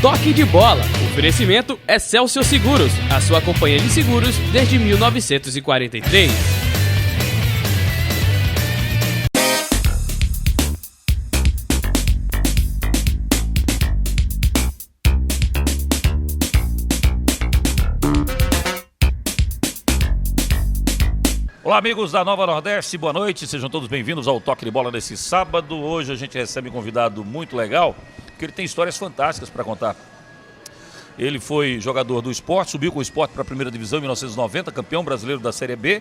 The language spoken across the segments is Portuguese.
Toque de Bola. Oferecimento Excelsior Seguros, a sua companhia de seguros desde 1943. Olá, amigos da Nova Nordeste, boa noite, sejam todos bem-vindos ao Toque de Bola nesse sábado. Hoje a gente recebe um convidado muito legal, porque ele tem histórias fantásticas para contar. Ele foi jogador do Sport, subiu com o Sport para a primeira divisão em 1990, campeão brasileiro da Série B.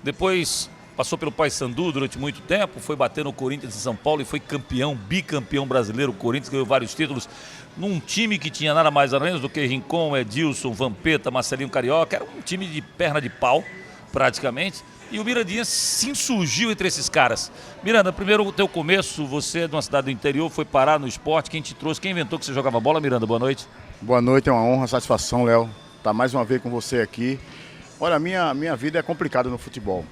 Depois passou pelo Paysandu durante muito tempo, foi bater no Corinthians de São Paulo e foi campeão, bicampeão brasileiro. O Corinthians ganhou vários títulos num time que tinha nada mais além do que Rincon, Edilson, Vampeta, Marcelinho Carioca. Era um time de perna de pau, praticamente. E o Mirandinha se insurgiu entre esses caras. Miranda, primeiro o teu começo, você é de uma cidade do interior, foi parar no esporte, quem te trouxe, quem inventou que você jogava bola? Miranda, boa noite. Boa noite, é uma honra, satisfação, Léo, estar mais uma vez com você aqui. Olha, minha vida é complicada no futebol.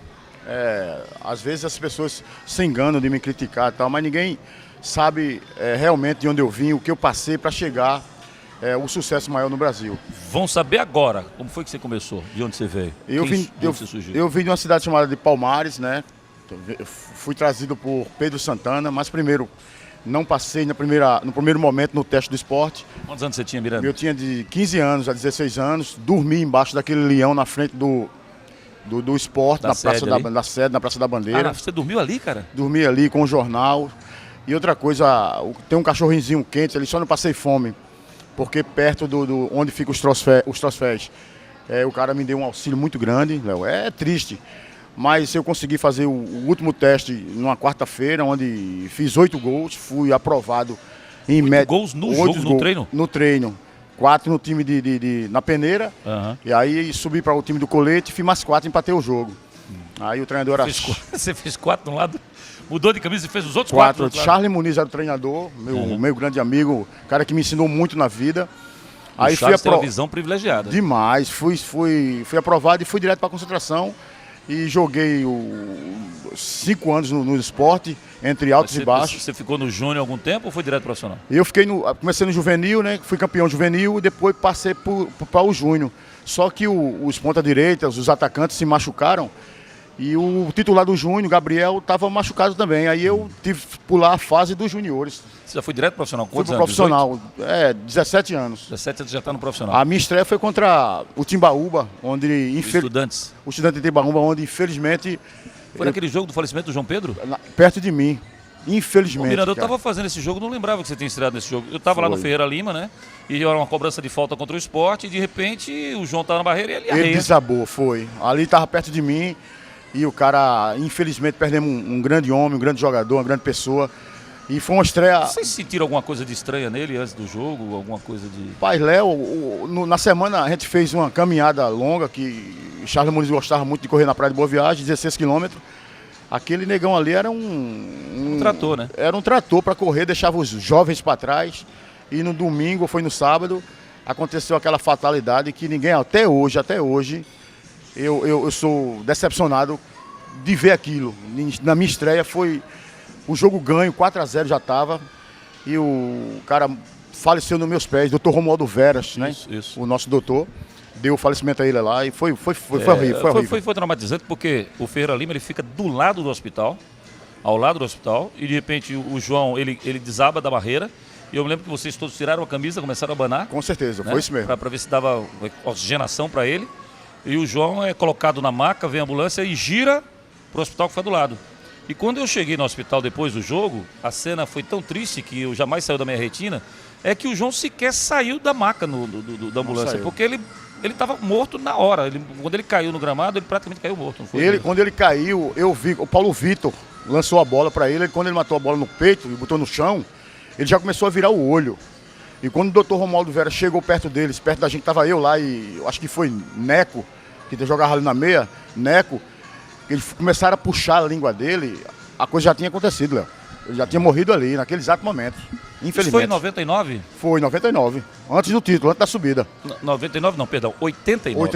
Às vezes as pessoas se enganam de me criticar e tal, mas ninguém sabe realmente de onde eu vim, o que eu passei para chegar o sucesso maior no Brasil. Vamos saber agora, como foi que você começou? De onde você veio? Eu vim de uma cidade chamada de Palmares, né? Fui trazido por Pedro Santana, mas primeiro não passei no primeiro momento no teste do esporte. Quantos anos você tinha, Miranda? Eu tinha de 15 anos a 16 anos, dormi embaixo daquele leão na frente do esporte, na Praça da Praça da Bandeira. Ah, você dormiu ali, cara? Dormi ali com o jornal. E outra coisa, tem um cachorrinho quente ali, só não passei fome. Porque perto onde ficam os troféus, o cara me deu um auxílio muito grande, Léo. É triste, mas eu consegui fazer o último teste numa quarta-feira, onde fiz 8 gols, fui aprovado em média. 8 gols no jogo, no treino? No treino. 4 no time na peneira, e aí subi para o time do colete, fiz mais 4 e empatei o jogo. Aí o treinador era... Você fez 4 de um lado, mudou de camisa e fez os outros 4. Charles Muniz era o treinador, meu grande amigo, cara que me ensinou muito na vida. Aí Charles tem uma visão privilegiada. Demais, fui aprovado e fui direto para a concentração e joguei 5 anos no esporte, entre altos e baixos. Você ficou no júnior algum tempo ou foi direto profissional? Eu comecei no juvenil, né? Fui campeão juvenil e depois passei para o júnior. Só que os ponta-direitas, os atacantes se machucaram. E o titular do Júnior, Gabriel, estava machucado também. Aí eu tive que pular a fase dos juniores. Você já foi direto profissional? Fui pro profissional, 17 anos. 17 anos já está no profissional. A minha estreia foi contra o Timbaúba, onde... Estudantes. O Estudante de Timbaúba, onde infelizmente... Foi naquele jogo do falecimento do João Pedro? Perto de mim, infelizmente. Miranda, eu estava fazendo esse jogo, não lembrava que você tinha estreado nesse jogo. Eu estava lá no Ferreira Lima, né? E era uma cobrança de falta contra o Sport e de repente o João estava na barreira e ele arreia. Ele desabou, foi. Ali estava perto de mim. E o cara, infelizmente, perdemos um grande homem, um grande jogador, uma grande pessoa. E foi uma estreia... Vocês sentiram alguma coisa de estranha nele antes do jogo? Alguma coisa de... Pai, Léo, na semana a gente fez uma caminhada longa, que Charles Muniz gostava muito de correr na Praia de Boa Viagem, 16 quilômetros. Aquele negão ali era um trator, né? Era um trator para correr, deixava os jovens para trás. E no domingo, foi no sábado, aconteceu aquela fatalidade que ninguém, até hoje... Eu sou decepcionado de ver aquilo. Na minha estreia foi o jogo ganho, 4-0 já estava. E o cara faleceu nos meus pés, doutor Romualdo Veras, né? Isso. O nosso doutor. Deu o falecimento a ele lá e foi horrível. Foi traumatizante porque o Ferreira Lima ele fica do lado do hospital, ao lado do hospital, e de repente o João ele desaba da barreira. E eu me lembro que vocês todos tiraram a camisa, começaram a abanar. Com certeza, né? Foi isso mesmo. Para ver se dava oxigenação para ele. E o João é colocado na maca, vem a ambulância e gira para o hospital que foi do lado. E quando eu cheguei no hospital depois do jogo, a cena foi tão triste que eu jamais saiu da minha retina, é que o João sequer saiu da maca da ambulância, porque ele estava morto na hora. Quando ele caiu no gramado, ele praticamente caiu morto. Não foi quando ele caiu, eu vi, o Paulo Vitor lançou a bola para ele, quando ele matou a bola no peito e botou no chão, ele já começou a virar o olho. E quando o doutor Romualdo Vera chegou perto deles, perto da gente, estava eu lá e eu acho que foi Neco, que jogava ali na meia, Neco, eles começaram a puxar a língua dele, a coisa já tinha acontecido, Léo. Ele já tinha morrido ali, naquele exato momento. Infelizmente. Isso foi em 99? Foi em 99, antes do título, antes da subida. 99 não, perdão, 89.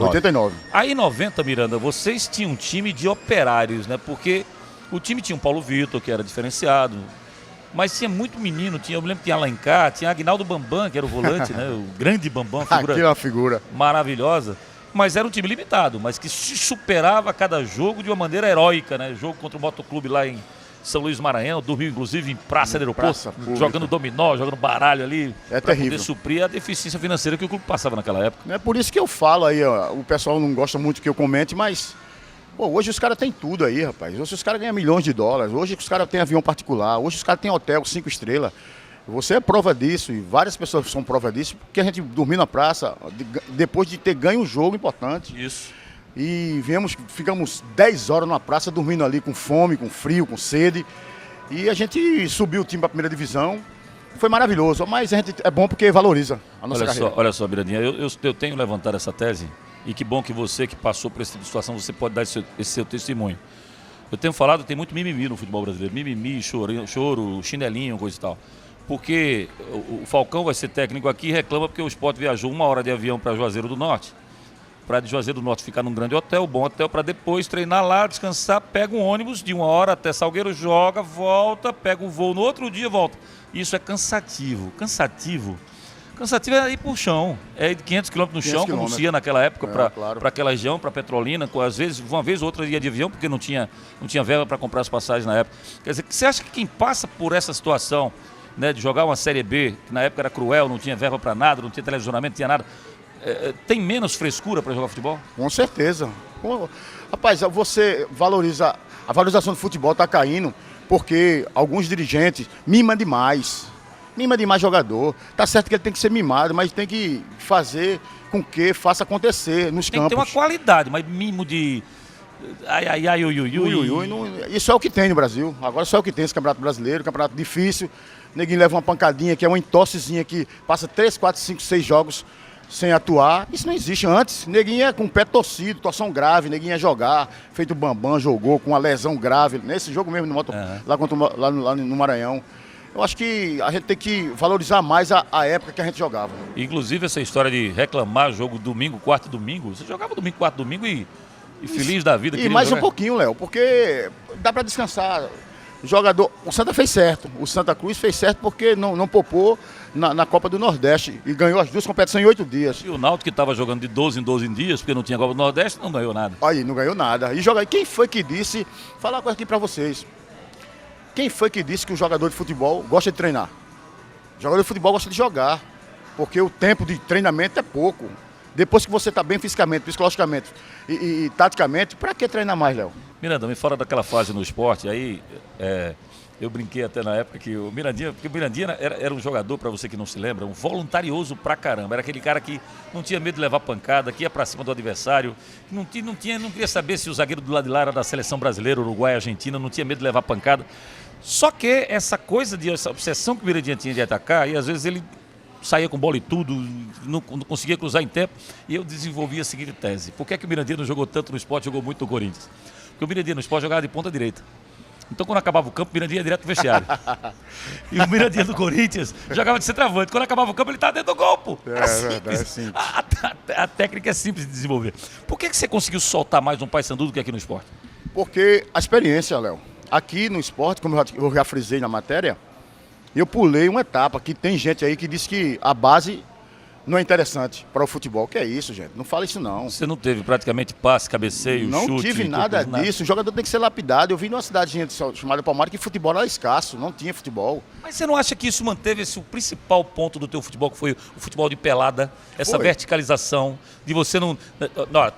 89. Aí em 90, Miranda, vocês tinham um time de operários, né? Porque o time tinha o Paulo Vitor, que era diferenciado. Mas tinha muito menino, eu me lembro que tinha Alencar, tinha Aguinaldo Bambam, que era o volante, né? O grande Bambam, Aquilo é uma figura maravilhosa. Mas era um time limitado, mas que se superava a cada jogo de uma maneira heróica, né? Jogo contra o Motoclube lá em São Luís do Maranhão, dormiu inclusive em praça do aeroporto, jogando dominó, jogando baralho ali. É pra terrível. poder suprir a deficiência financeira que o clube passava naquela época. É por isso que eu falo aí, ó, o pessoal não gosta muito que eu comente, mas pô, hoje os caras têm tudo aí, rapaz. Hoje os caras ganham milhões de dólares, hoje os caras têm avião particular, hoje os caras têm hotel 5 estrelas. Você é prova disso e várias pessoas são prova disso, porque a gente dormiu na praça depois de ter ganho um jogo importante. Isso. E ficamos 10 horas na praça dormindo ali com fome, com frio, com sede. E a gente subiu o time para a primeira divisão. Foi maravilhoso, mas a gente é bom porque valoriza a nossa carreira. Olha só, Mirandinha, eu tenho levantado essa tese e que bom que você que passou por esse tipo de situação, você pode dar esse seu testemunho. Eu tenho falado, tem muito mimimi no futebol brasileiro. Mimimi, choro, chinelinho, coisa e tal. Porque o Falcão vai ser técnico aqui e reclama porque o Sport viajou 1 hora de avião para Juazeiro do Norte. Para de Juazeiro do Norte ficar num grande hotel, bom hotel, para depois treinar lá, descansar, pega um ônibus de 1 hora até Salgueiro, joga, volta, pega um voo no outro dia, volta. Isso é cansativo. Cansativo é ir pro chão. É de 500 km no chão, como se ia naquela época para aquela região, para Petrolina. Às vezes, uma vez ou outra ia de avião, porque não tinha verba para comprar as passagens na época. Quer dizer, você acha que quem passa por essa situação, né, de jogar uma Série B, que na época era cruel, não tinha verba para nada, não tinha televisionamento, não tinha nada, tem menos frescura para jogar futebol? Com certeza. Rapaz, você valoriza, a valorização do futebol está caindo porque alguns dirigentes mimam demais. Mima demais jogador. Tá certo que ele tem que ser mimado, mas tem que fazer com que faça acontecer nos campos. Tem que ter uma qualidade, mas mimo de ai, ui. Isso é o que tem no Brasil. Agora só é o que tem esse campeonato brasileiro, campeonato difícil. Neguinho leva uma pancadinha que é uma entossezinha que passa 3, 4, 5, 6 jogos sem atuar. Isso não existe antes. Neguinho é com o pé torcido, torção grave, Neguinho ia jogar, feito Bambam, jogou com uma lesão grave, nesse jogo mesmo, lá no Maranhão. Eu acho que a gente tem que valorizar mais a época que a gente jogava. Inclusive essa história de reclamar jogo domingo, quarto e domingo, você jogava domingo, quarto e domingo e feliz da vida. E mais um pouquinho, Léo, porque dá para descansar. O Santa fez certo, o Santa Cruz fez certo porque não poupou na Copa do Nordeste e ganhou as duas competições em 8 dias. E o Náutico que estava jogando de 12 em 12 dias, porque não tinha Copa do Nordeste, não ganhou nada. Aí, não ganhou nada. E quem foi que disse, falar uma coisa aqui para vocês, quem foi que disse que o jogador de futebol gosta de treinar? O jogador de futebol gosta de jogar, porque o tempo de treinamento é pouco. Depois que você está bem fisicamente, psicologicamente e taticamente, para que treinar mais, Léo? Miranda, me fala daquela fase no esporte, aí eu brinquei até na época que o Mirandinha, porque o Mirandinha era um jogador, para você que não se lembra, um voluntarioso pra caramba, era aquele cara que não tinha medo de levar pancada, que ia pra cima do adversário, não queria saber se o zagueiro do lado de lá era da seleção brasileira, Uruguai, Argentina, não tinha medo de levar pancada. Só que essa obsessão que o Mirandinha tinha de atacar, e às vezes ele saía com bola e tudo, não conseguia cruzar em tempo, e eu desenvolvi a seguinte tese: por que é que o Mirandinha não jogou tanto no esporte, jogou muito no Corinthians? Porque o Mirandinha no esporte jogava de ponta direita. Então, quando acabava o campo, o Mirandinha ia direto pro vestiário. E o Mirandinha do Corinthians jogava de centroavante. Quando acabava o campo, ele estava dentro do gol, pô. É verdade, é simples. A técnica é simples de desenvolver. Por que você conseguiu soltar mais um Paysandu do que aqui no esporte? Porque a experiência, Léo. Aqui no esporte, como eu já frisei na matéria, eu pulei uma etapa que tem gente aí que diz que a base não é interessante para o futebol. Que é isso, gente? Não fala isso, não. Você não teve praticamente passe, cabeceio, não chute? Não tive nada disso. O jogador tem que ser lapidado. Eu vim numa cidadezinha chamada Palmares que futebol era escasso, não tinha futebol. Mas você não acha que isso manteve o principal ponto do teu futebol, que foi o futebol de pelada? Essa verticalização, de você não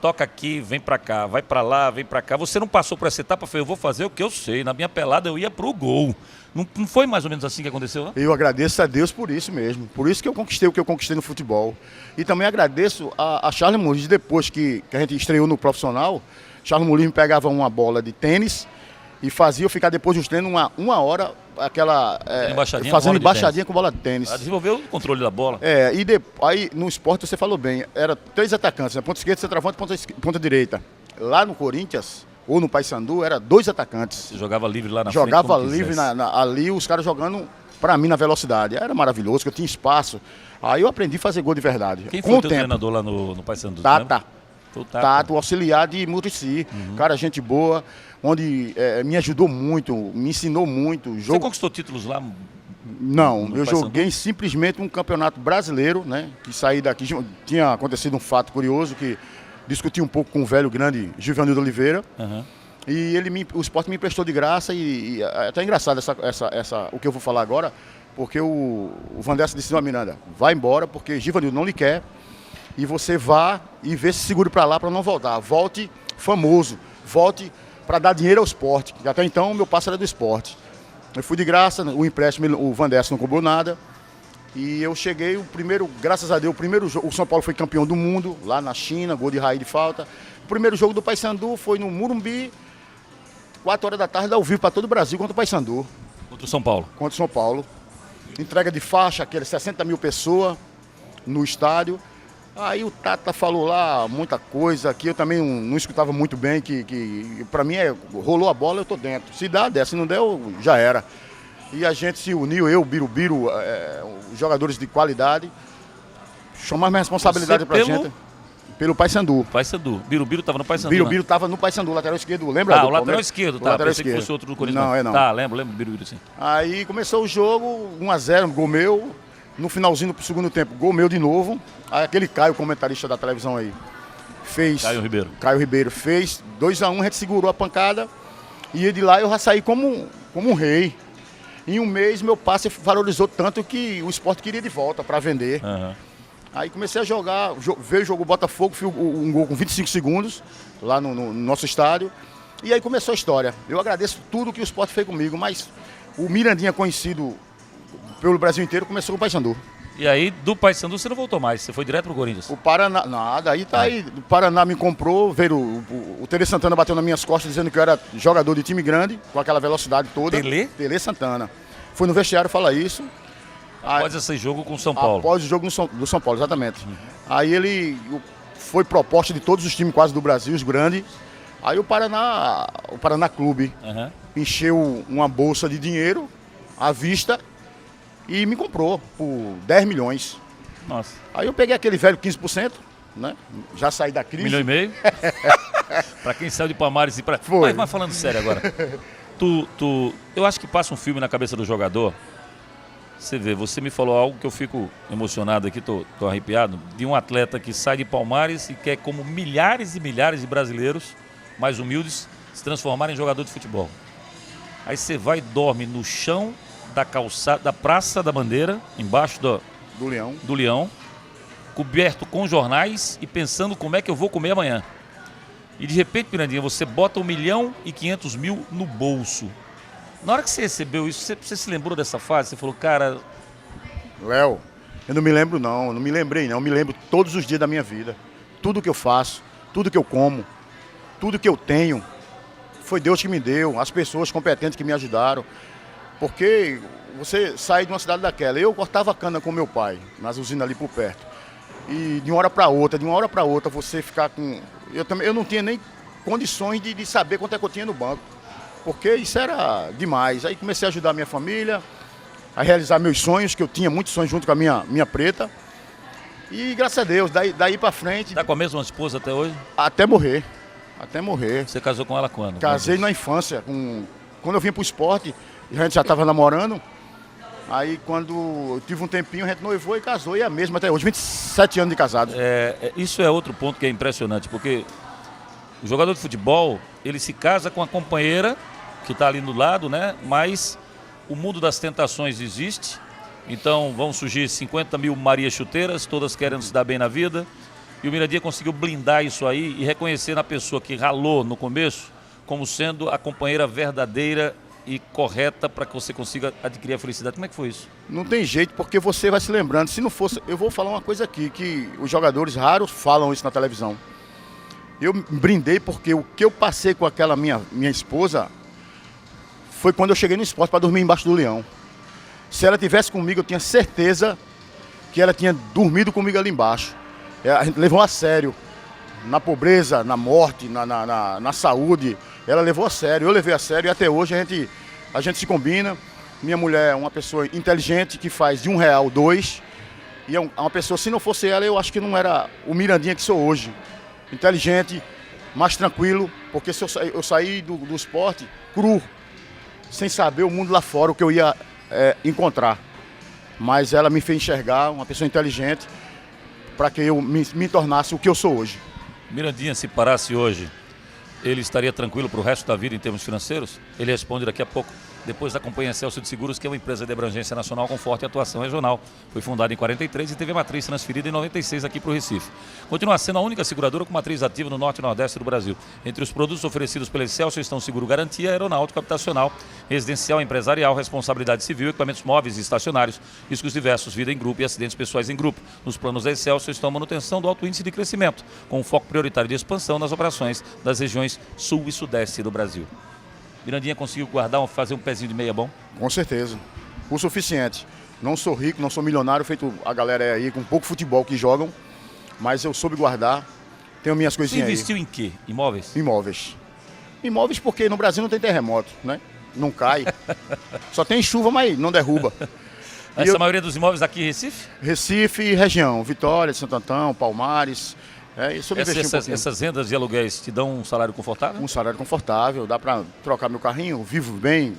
toca aqui, vem pra cá, vai pra lá, vem pra cá. Você não passou por essa etapa, eu vou fazer o que eu sei. Na minha pelada eu ia pro gol. Não foi mais ou menos assim que aconteceu, não? Eu agradeço a Deus por isso mesmo. Por isso que eu conquistei o que eu conquistei no futebol. E também agradeço a Charles Muniz, depois que a gente estreou no profissional. Charles Muniz me pegava uma bola de tênis e fazia eu ficar depois dos treinos uma hora fazendo embaixadinha com bola de tênis. Desenvolveu o controle da bola. Aí no esporte você falou bem, era 3 atacantes, né? Ponta esquerda, centroavante e ponta direita. Lá no Corinthians, ou no Paysandu, era 2 atacantes. Você jogava livre lá na frente? Jogava livre ali, os caras jogando pra mim na velocidade. Era maravilhoso, que eu tinha espaço. Aí eu aprendi a fazer gol de verdade. Quem foi o teu treinador lá no Paysandu? Tata. Foi o Tato, auxiliar de Muricy. Cara, gente boa, onde me ajudou muito, me ensinou muito. Você conquistou títulos lá? Não, no eu Paysandu? joguei simplesmente um campeonato brasileiro, né? Que saí daqui, tinha acontecido um fato curioso que discuti um pouco com o velho grande Givanildo Oliveira. Uhum. E o Sport me emprestou de graça e é até engraçado o que eu vou falar agora, porque o Vanderson disse: não, Miranda, vai embora, porque Givanildo não lhe quer, e você vá e vê se segure para lá para não voltar. Volte famoso, volte para dar dinheiro ao esporte, que até então o meu passo era do esporte. Eu fui de graça, o empréstimo, o Vanderson não cobrou nada, e eu cheguei, o primeiro, graças a Deus, o primeiro jogo, o São Paulo foi campeão do mundo, lá na China, gol de Raí de falta. O primeiro jogo do Paysandu foi no Morumbi, 4 horas da tarde, ao vivo para todo o Brasil, contra o Paysandu. Contra o São Paulo. Contra o São Paulo. Entrega de faixa, aqueles 60 mil pessoas no estádio. Aí o Tata falou lá muita coisa, que eu também não escutava muito bem, que para mim rolou a bola, eu tô dentro. Se dá, der, se não der, já era. E a gente se uniu, eu, Birubiru, os jogadores de qualidade, chamamos a responsabilidade pra gente. Pelo Paysandu. Paysandu. Birubiru estava no Paysandu. Birubiru estava no Paysandu, lateral esquerdo, lembra? Ah, o lateral esquerdo, tá. Lateral Pensei que fosse outro do Corinthians. Não, é não. Tá, lembro Birubiru, sim. Aí começou o jogo, 1-0, gol meu. No finalzinho do segundo tempo, gol meu de novo. Aí aquele Caio, comentarista da televisão aí, fez... Caio Ribeiro fez 2-1, a gente segurou a pancada. E de lá eu já saí como um rei. Em um mês, meu passe valorizou tanto que o Sport queria de volta para vender. Uhum. Aí comecei a jogar, veio o jogo Botafogo, fiz um gol com 25 segundos, lá no nosso estádio. E aí começou a história. Eu agradeço tudo que o Sport fez comigo, mas o Mirandinha, conhecido pelo Brasil inteiro, começou com o Paysandu. E aí, do Paysandu, você não voltou mais, você foi direto pro Corinthians? O Paraná, nada, aí tá aí. O Paraná me comprou, veio o Tele Santana bateu nas minhas costas dizendo que eu era jogador de time grande, com aquela velocidade toda. Tele Santana. Foi no vestiário falar isso. Após esse jogo com o São Paulo. Após o jogo do São Paulo, exatamente. Aí ele foi proposta de todos os times quase do Brasil, os grandes. Aí o Paraná Clube encheu uma bolsa de dinheiro à vista e me comprou por 10 milhões. Nossa. Aí eu peguei aquele velho 15%, né? Já saí da crise. 1,5 milhão? Pra quem saiu de Palmares e pra... Foi. Mas falando sério agora. Eu acho que passa um filme na cabeça do jogador. Você vê, você me falou algo que eu fico emocionado aqui, tô arrepiado, de um atleta que sai de Palmares e quer, como milhares e milhares de brasileiros mais humildes, se transformar em jogador de futebol. Aí você vai e dorme no chão da calçada, da Praça da Bandeira, embaixo do Leão, coberto com jornais e pensando como é que eu vou comer amanhã. E de repente, Mirandinha, você bota 1.500.000 no bolso. Na hora que você recebeu isso, você se lembrou dessa fase? Você falou, cara... Léo, eu não me lembro não me lembrei não, eu me lembro todos os dias da minha vida. Tudo que eu faço, tudo que eu como, tudo que eu tenho, foi Deus que me deu, as pessoas competentes que me ajudaram. Porque você sai de uma cidade daquela, eu cortava cana com meu pai, nas usinas ali por perto. E de uma hora para outra, você ficar com... Eu não tinha nem condições de saber quanto é que eu tinha no banco. Porque isso era demais. Aí comecei a ajudar a minha família, a realizar meus sonhos, que eu tinha muitos sonhos junto com a minha preta. E graças a Deus, daí pra frente... Tá com a mesma esposa até hoje? Até morrer. Até morrer. Você casou com ela quando? Casei na infância. Quando eu vim pro esporte, a gente já estava namorando. Aí quando eu tive um tempinho, a gente noivou e casou. E é a mesma até hoje, 27 anos de casado. Isso é outro ponto que é impressionante, porque o jogador de futebol, ele se casa com a companheira que está ali do lado, né? Mas o mundo das tentações existe. Então vão surgir 50 mil Maria Chuteiras, todas querendo se dar bem na vida. E o Mirandinha conseguiu blindar isso aí e reconhecer na pessoa que ralou no começo como sendo a companheira verdadeira e correta para que você consiga adquirir a felicidade. Como é que foi isso? Não tem jeito, porque você vai se lembrando. Se não fosse, eu vou falar uma coisa aqui, que os jogadores raros falam isso na televisão. Eu brindei porque o que eu passei com aquela minha esposa foi quando eu cheguei no esporte para dormir embaixo do Leão. Se ela tivesse comigo, eu tinha certeza que ela tinha dormido comigo ali embaixo. A gente levou a sério. Na pobreza, na morte, na saúde, ela levou a sério, eu levei a sério e até hoje a gente se combina. Minha mulher é uma pessoa inteligente que faz de R$1 2. E é uma pessoa, se não fosse ela, eu acho que não era o Mirandinha que sou hoje. inteligente, mais tranquilo, porque se eu saí do esporte cru, sem saber o mundo lá fora, o que eu ia encontrar. Mas ela me fez enxergar uma pessoa inteligente para que eu me tornasse o que eu sou hoje. Mirandinha, se parasse hoje, ele estaria tranquilo para o resto da vida em termos financeiros? Ele responde daqui a pouco, depois da Companhia Celso de Seguros, que é uma empresa de abrangência nacional com forte atuação regional. Foi fundada em 43 e teve a matriz transferida em 96 aqui para o Recife. Continua sendo a única seguradora com matriz ativa no norte e nordeste do Brasil. Entre os produtos oferecidos pela Celso estão seguro garantia, aeronáutico, habitacional, residencial, empresarial, responsabilidade civil, equipamentos móveis e estacionários, riscos diversos, vida em grupo e acidentes pessoais em grupo. Nos planos da Celso estão a manutenção do alto índice de crescimento, com um foco prioritário de expansão nas operações das regiões sul e sudeste do Brasil. Mirandinha conseguiu fazer um pezinho de meia bom? Com certeza. O suficiente. Não sou rico, não sou milionário, feito a galera aí com pouco futebol que jogam, mas eu soube guardar, tenho minhas coisinhas aí. Você investiu em quê? Imóveis? Imóveis. Imóveis porque no Brasil não tem terremoto, né? Não cai. Só tem chuva, mas não derruba. Essa maioria dos imóveis aqui em Recife? Recife e região. Vitória, Santo Antão, Palmares. Isso eu essas rendas de aluguéis te dão um salário confortável? Um salário confortável, dá para trocar meu carrinho, vivo bem,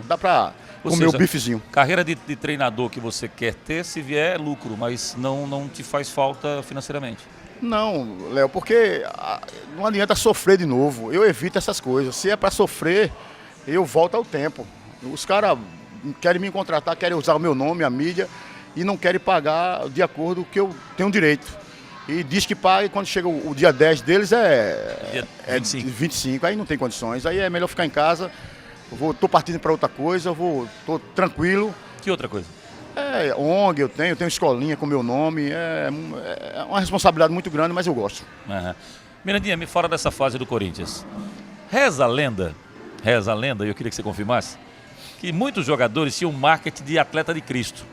dá para comer o bifezinho. Carreira de treinador que você quer ter, se vier, é lucro, mas não te faz falta financeiramente? Não, Léo, porque não adianta sofrer de novo, eu evito essas coisas. Se é para sofrer, eu volto ao tempo. Os caras querem me contratar, querem usar o meu nome, a mídia, e não querem pagar de acordo com o que eu tenho direito. E diz que paga e quando chega o dia 10 deles é 25, aí não tem condições. Aí é melhor ficar em casa, tô partindo para outra coisa, tô tranquilo. Que outra coisa? ONG eu tenho escolinha com meu nome, é uma responsabilidade muito grande, mas eu gosto. Uhum. Mirandinha, me fala dessa fase do Corinthians. Reza a lenda, e eu queria que você confirmasse, que muitos jogadores tinham marketing de atleta de Cristo.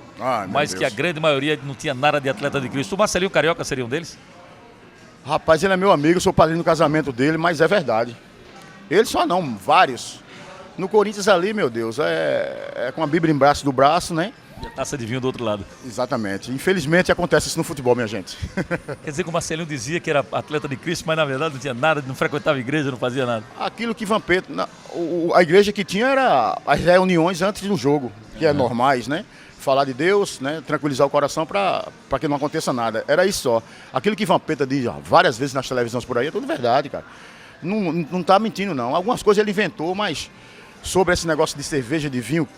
Mas que a grande maioria não tinha nada de atleta de Cristo. O Marcelinho Carioca seria um deles? Rapaz, ele é meu amigo, sou padrinho do casamento dele, mas é verdade. Ele só não, vários. No Corinthians ali, meu Deus, é com a Bíblia embaixo do braço, né? E a taça de vinho do outro lado. Exatamente. Infelizmente acontece isso no futebol, minha gente. Quer dizer que o Marcelinho dizia que era atleta de Cristo, mas na verdade não tinha nada, não frequentava igreja, não fazia nada. Aquilo que Vampeta... A igreja que tinha era as reuniões antes do jogo, que é normais, né? Falar de Deus, né? Tranquilizar o coração para que não aconteça nada. Era isso só. Aquilo que Vampeta diz várias vezes nas televisões por aí é tudo verdade, cara. Não tá mentindo, não. Algumas coisas ele inventou, mas sobre esse negócio de cerveja, de vinho,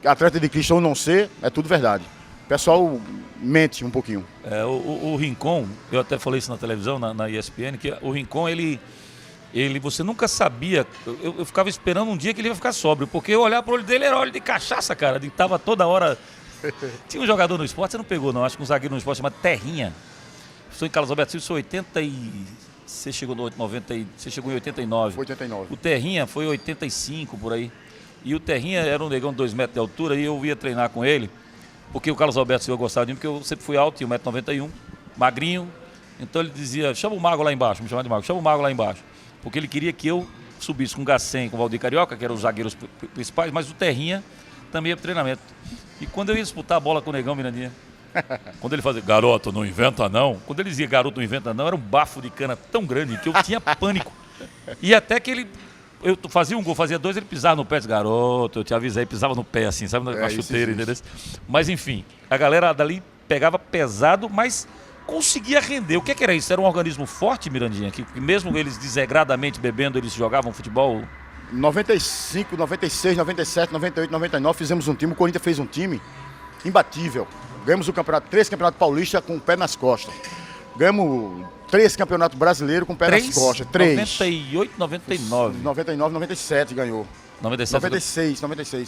atleta de Cristo ou não ser, é tudo verdade. O pessoal mente um pouquinho. O Rincon, eu até falei isso na televisão, na ESPN, que o Rincon, ele você nunca sabia, eu ficava esperando um dia que ele ia ficar sóbrio, porque eu olhava pro olho dele, era olho de cachaça, cara, ele tava toda hora... Tinha um jogador no esporte, você não pegou não, acho que um zagueiro no esporte chamado Terrinha. Estou em Carlos Alberto Silva, sou 80 e... Você chegou em 89. 89. O Terrinha foi 85, por aí. E o Terrinha era um negão de 2 metros de altura e eu ia treinar com ele, porque o Carlos Alberto Silva gostava de mim, porque eu sempre fui alto, tinha 1,91 m, magrinho. Então ele dizia, chama o Mago lá embaixo, me chamava de Mago, chama o Mago lá embaixo. Porque ele queria que eu subisse com o Gacém, com o Valdir Carioca, que eram os zagueiros principais, mas o Terrinha também ia para treinamento. E quando eu ia disputar a bola com o Negão Mirandinha, quando ele fazia, garoto, não inventa não. Quando ele dizia, garoto, não inventa não, era um bafo de cana tão grande que eu tinha pânico. E até que eu fazia um gol, fazia 2, ele pisava no pé, disse, garoto, eu te avisei, pisava no pé assim, sabe, na chuteira, entendeu? Mas enfim, a galera dali pegava pesado, mas conseguia render. O que era isso? Era um organismo forte, Mirandinha? Que mesmo eles desregradamente bebendo, eles jogavam futebol? 95, 96, 97, 98, 99 fizemos um time, o Corinthians fez um time imbatível. Ganhamos o campeonato, 3 campeonatos paulistas com o pé nas costas. Ganhamos 3 campeonatos brasileiros com o pé nas costas. 3. 98, 99. 99, 97 ganhou. 97,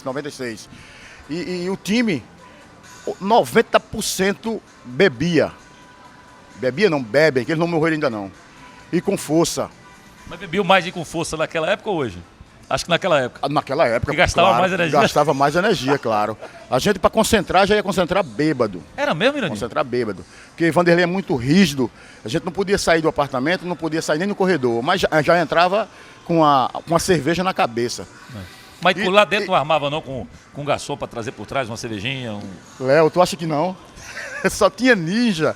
96. E o time, 90% bebia. Bebia não, bebe, que eles não morreram ainda não. E com força. Mas bebia mais com força naquela época ou hoje? Acho que naquela época. Naquela época, porque gastava claro, mais energia. Gastava mais energia, claro. A gente, para concentrar, já ia concentrar bêbado. Era mesmo, Mirandinha? Concentrar bêbado. Porque Vanderlei é muito rígido. A gente não podia sair do apartamento, não podia sair nem no corredor. Mas já entrava com a cerveja na cabeça. Mas lá dentro não armava não com um garçom para trazer por trás uma cervejinha? Léo, tu acha que não? Só tinha ninja.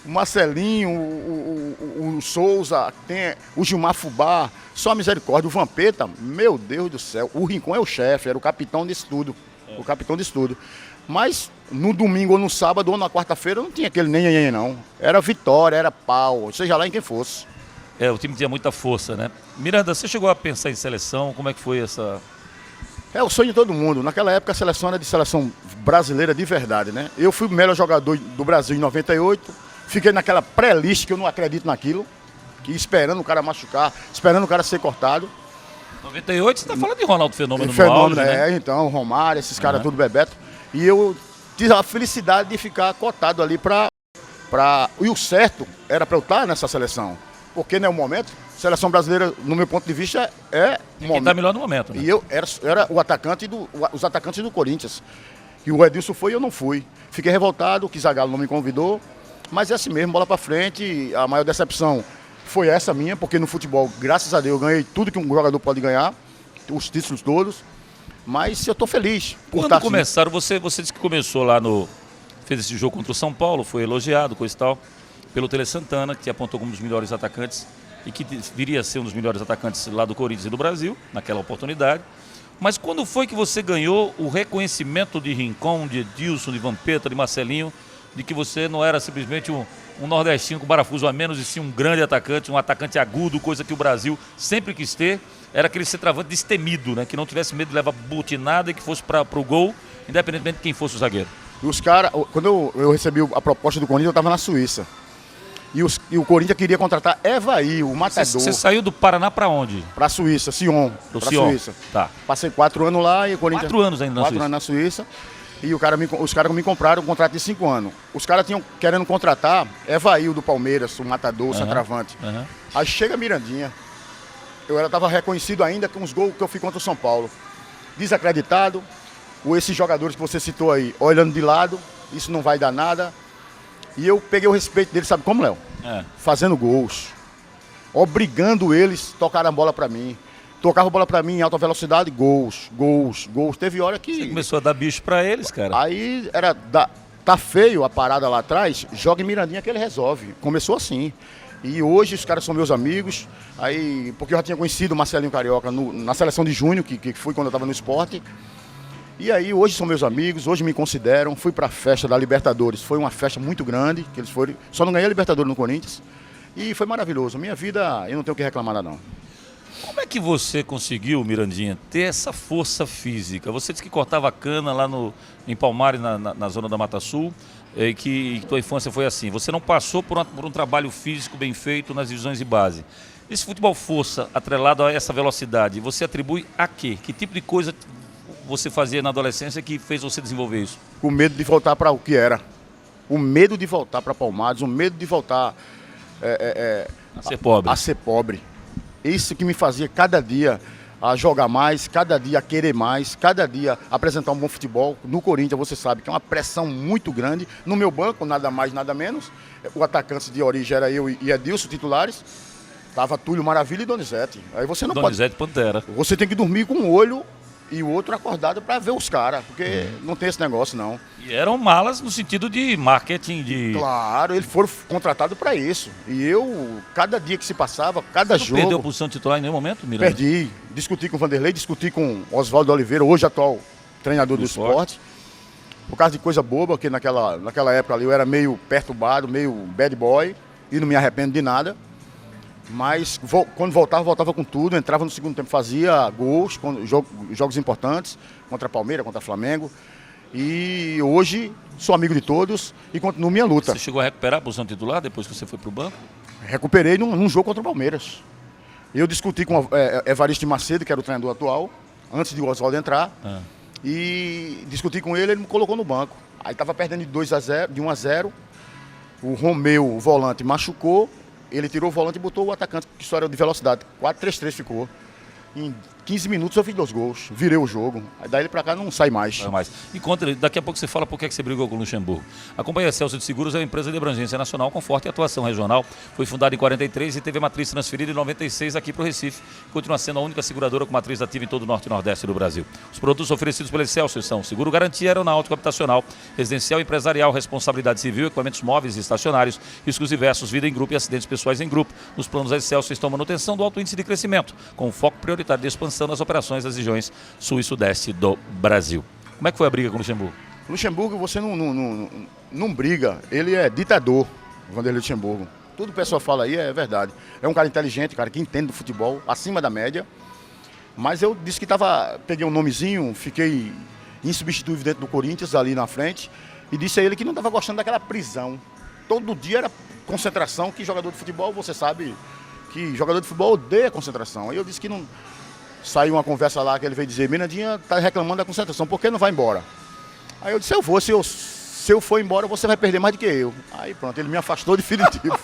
o Marcelinho, o Souza, tem o Gilmar Fubá, só a misericórdia, o Vampeta, meu Deus do céu, o Rincon é o chefe, era o capitão disso tudo, o capitão disso tudo. Mas no domingo ou no sábado ou na quarta-feira não tinha aquele nem não. Era vitória, era pau, seja lá em quem fosse. O time tinha muita força, né? Miranda, você chegou a pensar em seleção? Como é que foi essa... É o sonho de todo mundo. Naquela época a seleção era de seleção brasileira de verdade, né? Eu fui o melhor jogador do Brasil em 98, fiquei naquela pré-lista que eu não acredito naquilo, que esperando o cara machucar, esperando o cara ser cortado. 98, você tá falando de Ronaldo Fenômeno no Fenômeno, auge, né? Então, Romário, esses caras tudo Bebeto. E eu tive a felicidade de ficar cotado ali E o certo era para eu estar nessa seleção. Porque não é o momento. Seleção brasileira, no meu ponto de vista, é o Quem tá melhor no momento, né? E eu era o atacante os atacantes do Corinthians. E o Edilson foi e eu não fui. Fiquei revoltado, que Zagallo não me convidou. Mas é assim mesmo, bola para frente. A maior decepção foi essa minha, porque no futebol, graças a Deus, eu ganhei tudo que um jogador pode ganhar. Os títulos todos. Mas eu tô feliz por Quando estar começaram, você disse que começou lá fez esse jogo contra o São Paulo, foi elogiado, coisa e tal, pelo Tele Santana, que te apontou como um dos melhores atacantes e que viria a ser um dos melhores atacantes lá do Corinthians e do Brasil, naquela oportunidade. Mas quando foi que você ganhou o reconhecimento de Rincon, de Edilson, de Vampeta, de Marcelinho, de que você não era simplesmente um nordestino com parafuso a menos, e sim um grande atacante, um atacante agudo, coisa que o Brasil sempre quis ter, era aquele centroavante destemido, né? Que não tivesse medo de levar butinada e que fosse para o gol, independentemente de quem fosse o zagueiro. E os caras, quando eu recebi a proposta do Corinthians, eu estava na Suíça. E o Corinthians queria contratar Evaí, o matador. Você saiu do Paraná para onde? Para a Suíça, Sion. Para a Suíça. Tá. Passei 4 anos lá e o Corinthians... 4 anos ainda na Suíça. 4 anos na Suíça. E os caras me compraram um contrato de 5 anos. Os caras tinham querendo contratar Evaí, do Palmeiras, o matador, o centroavante. Aí chega Mirandinha. Eu estava reconhecido ainda com os gols que eu fiz contra o São Paulo. Desacreditado. Ou esses jogadores que você citou aí, olhando de lado, isso não vai dar nada. E eu peguei o respeito dele, sabe como, Léo? Fazendo gols. Obrigando eles a tocar a bola para mim. Tocava a bola para mim em alta velocidade, gols. Teve hora que... Você começou a dar bicho para eles, cara. Aí era... Tá feio a parada lá atrás, joga em Mirandinha que ele resolve. Começou assim. E hoje os caras são meus amigos. Aí, porque eu já tinha conhecido o Marcelinho Carioca na seleção de junho, que fui quando eu estava no esporte. E aí hoje são meus amigos, hoje me consideram. Fui para a festa da Libertadores, foi uma festa muito grande, que eles foram. Só não ganhei a Libertadores no Corinthians. E foi maravilhoso. Minha vida, eu não tenho o que reclamar não. Como é que você conseguiu, Mirandinha, ter essa força física? Você disse que cortava cana lá em Palmares, na zona da Mata Sul, e que tua infância foi assim. Você não passou por um trabalho físico bem feito nas divisões de base. Esse futebol força, atrelado a essa velocidade, você atribui a quê? Que tipo de coisa você fazia na adolescência que fez você desenvolver isso? O medo de voltar para o que era. O medo de voltar para Palmares, o medo de voltar a ser pobre. A ser pobre. Isso que me fazia cada dia a jogar mais, cada dia a querer mais, cada dia apresentar um bom futebol. No Corinthians, você sabe que é uma pressão muito grande. No meu banco, nada mais, nada menos. O atacante de origem era eu e Edilson, titulares. Tava Túlio Maravilha e Donizete. Aí você não Donizete Pantera. Você tem que dormir com um olho e o outro acordado para ver os caras, porque não tem esse negócio, não. E eram malas no sentido de marketing, de... Claro, eles foram contratados para isso. E eu, cada dia que se passava, cada jogo... Perdeu a posição titular em nenhum momento, Miranda? Perdi. Discuti com o Vanderlei, discuti com Oswaldo Oliveira, hoje atual treinador do esporte. Por causa de coisa boba, porque naquela época ali eu era meio perturbado, meio bad boy, e não me arrependo de nada. Mas quando voltava com tudo, entrava no segundo tempo, fazia gols, jogos importantes, contra Palmeiras, contra Flamengo. E hoje sou amigo de todos e continuo minha luta. Você chegou a recuperar a posição titular depois que você foi para o banco? Recuperei num jogo contra o Palmeiras. Eu discuti com Evaristo Macedo, que era o treinador atual, antes de o Oswaldo entrar. E discuti com ele me colocou no banco. Aí estava perdendo de 1-0. O Romeu, o volante, machucou. Ele tirou o volante e botou o atacante, que só era de velocidade. 4-3-3 ficou. Em 15 minutos eu fiz 2 gols, virei o jogo. Aí daí pra cá não sai mais. Não mais. E conta, daqui a pouco você fala por que você brigou com o Luxemburgo. A Companhia Celso de Seguros é uma empresa de abrangência nacional com forte atuação regional. Foi fundada em 43 e teve a matriz transferida em 96 aqui para o Recife. Continua sendo a única seguradora com matriz ativa em todo o norte e nordeste do Brasil. Os produtos oferecidos pela Celso são seguro garantia aeronáutico habitacional, residencial e empresarial, responsabilidade civil, equipamentos móveis e estacionários, riscos diversos, vida em grupo e acidentes pessoais em grupo. Nos planos da Celso estão manutenção do alto índice de crescimento, com foco prioritário de expansão nas operações das regiões sul e sudeste do Brasil. Como é que foi a briga com o Luxemburgo? Luxemburgo, você não briga, ele é ditador, Vanderlei Luxemburgo. Tudo o pessoal fala aí é verdade. É um cara inteligente, cara que entende do futebol, acima da média. Mas eu disse que peguei um nomezinho, fiquei insubstituível dentro do Corinthians, ali na frente, e disse a ele que não estava gostando daquela prisão. Todo dia era concentração, que jogador de futebol, você sabe que jogador de futebol odeia concentração. Aí eu disse que não... Saiu uma conversa lá que ele veio dizer, Mirandinha tá reclamando da concentração, por que não vai embora? Aí eu disse, eu vou, se eu for embora, você vai perder mais do que eu. Aí pronto, ele me afastou definitivo.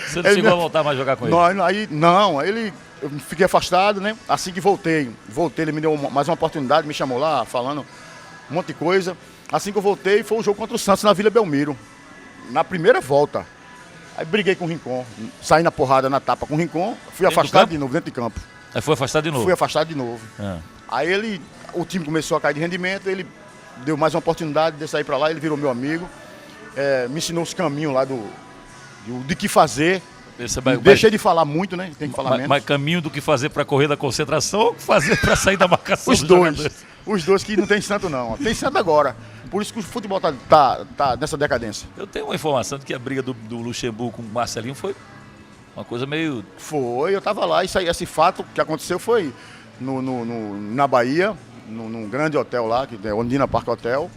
Você não chegou a voltar mais a jogar com ele? Eu fiquei afastado, né? Assim que voltei, ele me deu mais uma oportunidade, me chamou lá, falando um monte de coisa. Assim que eu voltei, foi o jogo contra o Santos na Vila Belmiro, na primeira volta. Aí briguei com o Rincon, saí na porrada, na tapa com o Rincon, fui afastado de novo dentro de campo. Aí foi afastado de novo? Fui afastado de novo. Aí o time começou a cair de rendimento, ele deu mais uma oportunidade de sair para lá, ele virou meu amigo, me ensinou os caminhos lá de que fazer. Deixei de falar muito, né? Tem que falar menos. Mas caminho do que fazer para correr da concentração ou fazer para sair da marcação os dois. Os dois que não tem santo não. Tem santo agora. Por isso que o futebol tá nessa decadência. Eu tenho uma informação de que a briga do Luxemburgo com o Marcelinho foi uma coisa meio... Foi, eu tava lá, esse fato que aconteceu foi na Bahia, num grande hotel lá, que é Ondina Park Hotel.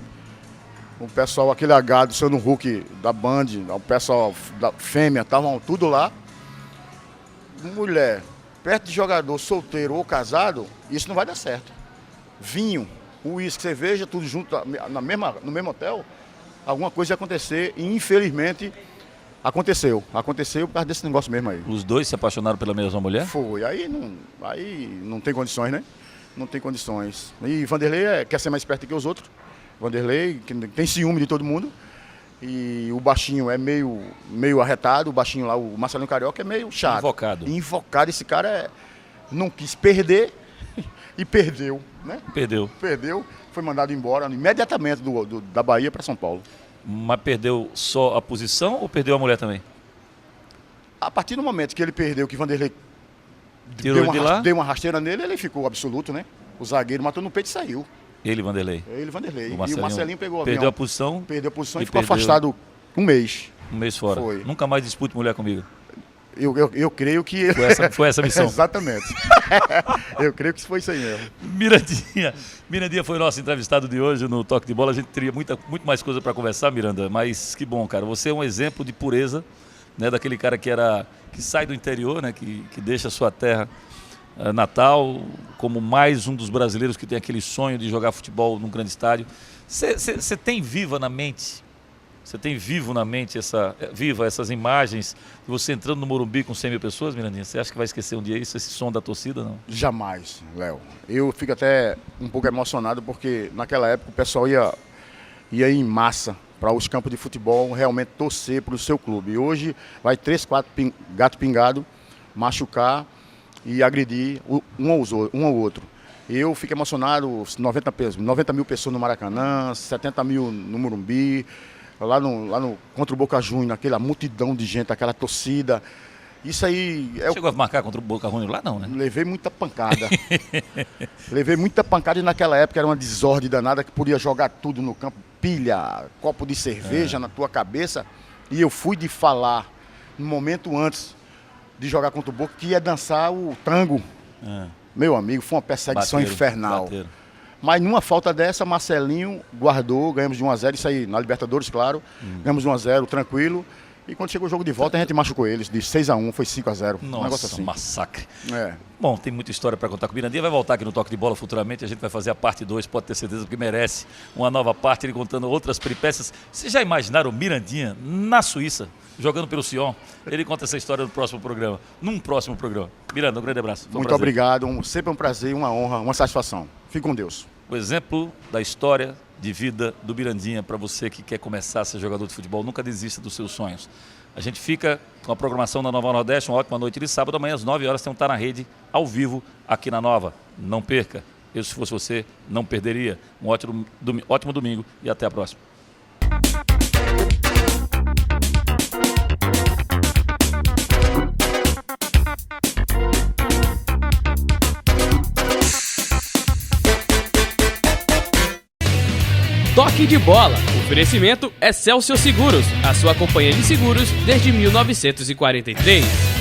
O pessoal, aquele H do Sano Huck da Band, o pessoal da fêmea, estavam tudo lá. Mulher, perto de jogador solteiro ou casado, isso não vai dar certo. Vinho, uísque, cerveja, tudo junto no mesmo hotel, alguma coisa ia acontecer e infelizmente aconteceu por causa desse negócio mesmo aí. Os dois se apaixonaram pela mesma mulher? Foi, aí não tem condições, né? Não tem condições. E Vanderlei quer ser mais esperto que os outros. Vanderlei que tem ciúme de todo mundo. E o baixinho é meio arretado, o baixinho lá, o Marcelinho Carioca, é meio chato. Invocado, esse cara não quis perder e perdeu, né? Perdeu, foi mandado embora imediatamente da Bahia para São Paulo. Mas perdeu só a posição ou perdeu a mulher também? A partir do momento que ele perdeu, que Vanderlei deu uma rasteira nele, ele ficou absoluto, né? O zagueiro matou no peito e saiu. Vanderlei. E o Marcelinho pegou a posição. Perdeu a posição e ficou afastado um mês. Um mês fora. Foi. Nunca mais dispute mulher comigo. Eu creio que... Foi essa a missão. Exatamente. Eu creio que foi isso aí mesmo. Mirandinha foi o nosso entrevistado de hoje no Toque de Bola. A gente teria muito mais coisa para conversar, Miranda, mas que bom, cara. Você é um exemplo de pureza, né, daquele cara que sai do interior, né, que deixa a sua terra natal, como mais um dos brasileiros que tem aquele sonho de jogar futebol num grande estádio. Você tem vivo na mente essas imagens de você entrando no Morumbi com 100 mil pessoas, Mirandinha? Você acha que vai esquecer um dia isso, esse som da torcida, não? Jamais, Léo. Eu fico até um pouco emocionado porque naquela época o pessoal ia em massa para os campos de futebol realmente torcer para o seu clube. E hoje vai 3, 4 gato pingado machucar e agredir um ao outro. Eu fico emocionado, 90 mil pessoas no Maracanã, 70 mil no Morumbi, lá no contra o Boca Juniors, aquela multidão de gente, aquela torcida. Isso aí... Chegou a marcar contra o Boca Juniors lá não, né? Levei muita pancada. E naquela época era uma desordem danada que podia jogar tudo no campo, pilha, copo de cerveja na tua cabeça. E eu fui de falar, no momento antes de jogar contra o Boca, que ia dançar o tango. Meu amigo, foi uma perseguição infernal. Mas numa falta dessa, Marcelinho guardou, ganhamos de 1-0, isso aí na Libertadores, claro. Ganhamos de 1-0, tranquilo. E quando chegou o jogo de volta, a gente machucou eles, de 6-1, foi 5-0. Um negócio assim. Massacre. É. Bom, tem muita história para contar com o Mirandinha. Vai voltar aqui no Toque de Bola futuramente. A gente vai fazer a parte 2, pode ter certeza, porque merece uma nova parte, ele contando outras peripécias. Vocês já imaginaram o Mirandinha na Suíça, jogando pelo Sion? Ele conta essa história no próximo programa. Num próximo programa. Miranda, um grande abraço. Muito obrigado, sempre um prazer, uma honra, uma satisfação. Fique com Deus. O exemplo da história de vida do Mirandinha para você que quer começar a ser jogador de futebol. Nunca desista dos seus sonhos. A gente fica com a programação da Nova Nordeste, uma ótima noite de sábado. Amanhã às 9 horas tem um Tá na Rede ao vivo aqui na Nova. Não perca. Eu, se fosse você, não perderia. Um ótimo domingo e até a próxima. Toque de Bola. Oferecimento Excelsior Seguros, a sua companhia de seguros desde 1943.